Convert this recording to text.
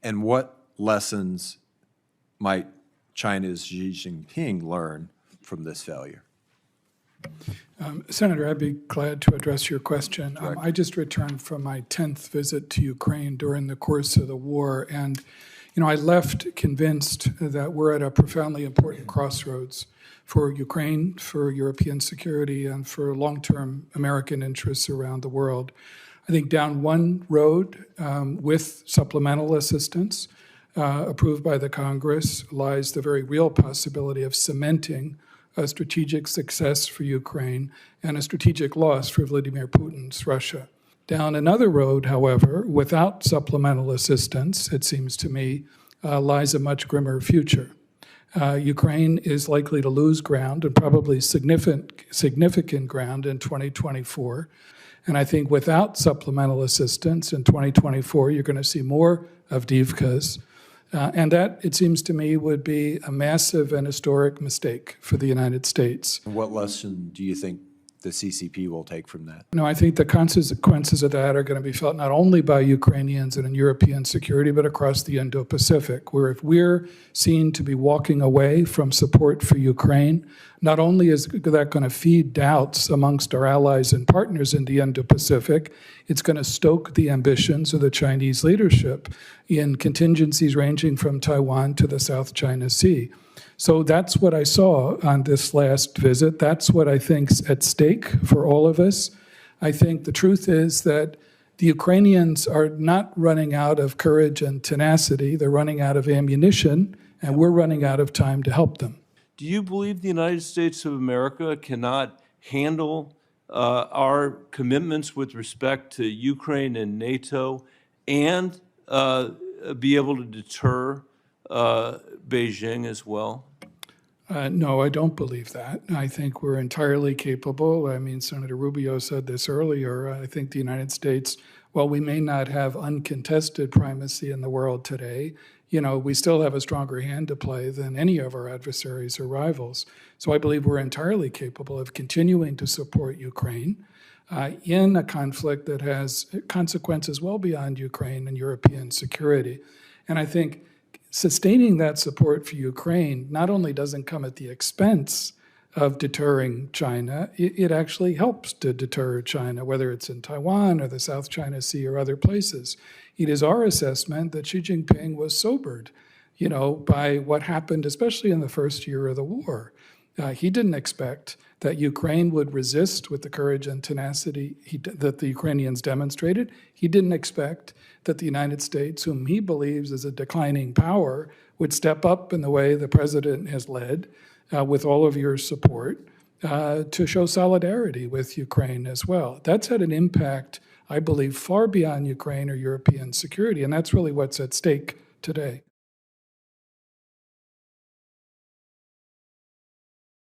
And what lessons might China's Xi Jinping learn from this failure? Senator, I'd be glad to address your question. I just returned from my 10th visit to Ukraine during the course of the war, and I left convinced that we're at a profoundly important crossroads for Ukraine, for European security, and for long-term American interests around the world. I think down one road with supplemental assistance approved by the Congress lies the very real possibility of cementing a strategic success for Ukraine and a strategic loss for Vladimir Putin's Russia. Down another road, however, without supplemental assistance, it seems to me, lies a much grimmer future. Ukraine is likely to lose ground, and probably significant ground, in 2024. And I think without supplemental assistance in 2024, you're going to see more Avdiivkas. And that, it seems to me, would be a massive and historic mistake for the United States. What lesson do you think the CCP will take from that? No, I think the consequences of that are going to be felt not only by Ukrainians and in European security, but across the Indo-Pacific, where if we're seen to be walking away from support for Ukraine, not only is that going to feed doubts amongst our allies and partners in the Indo-Pacific, it's going to stoke the ambitions of the Chinese leadership in contingencies ranging from Taiwan to the South China Sea. So that's what I saw on this last visit. That's what I think's at stake for all of us. I think the truth is that the Ukrainians are not running out of courage and tenacity. They're running out of ammunition, and we're running out of time to help them. Do you believe the United States of America cannot handle our commitments with respect to Ukraine and NATO and be able to deter Beijing as well? No, I don't believe that. I think we're entirely capable. I mean, Senator Rubio said this earlier. I think the United States, while we may not have uncontested primacy in the world today, we still have a stronger hand to play than any of our adversaries or rivals. So I believe we're entirely capable of continuing to support Ukraine in a conflict that has consequences well beyond Ukraine and European security. And I think sustaining that support for Ukraine not only doesn't come at the expense of deterring China, it actually helps to deter China, whether it's in Taiwan or the South China Sea or other places. It is our assessment that Xi Jinping was sobered, by what happened, especially in the first year of the war. He didn't expect that Ukraine would resist with the courage and tenacity that the Ukrainians demonstrated. He didn't expect that the United States, whom he believes is a declining power, would step up in the way the president has led, with all of your support, to show solidarity with Ukraine as well. That's had an impact, I believe, far beyond Ukraine or European security, and that's really what's at stake today.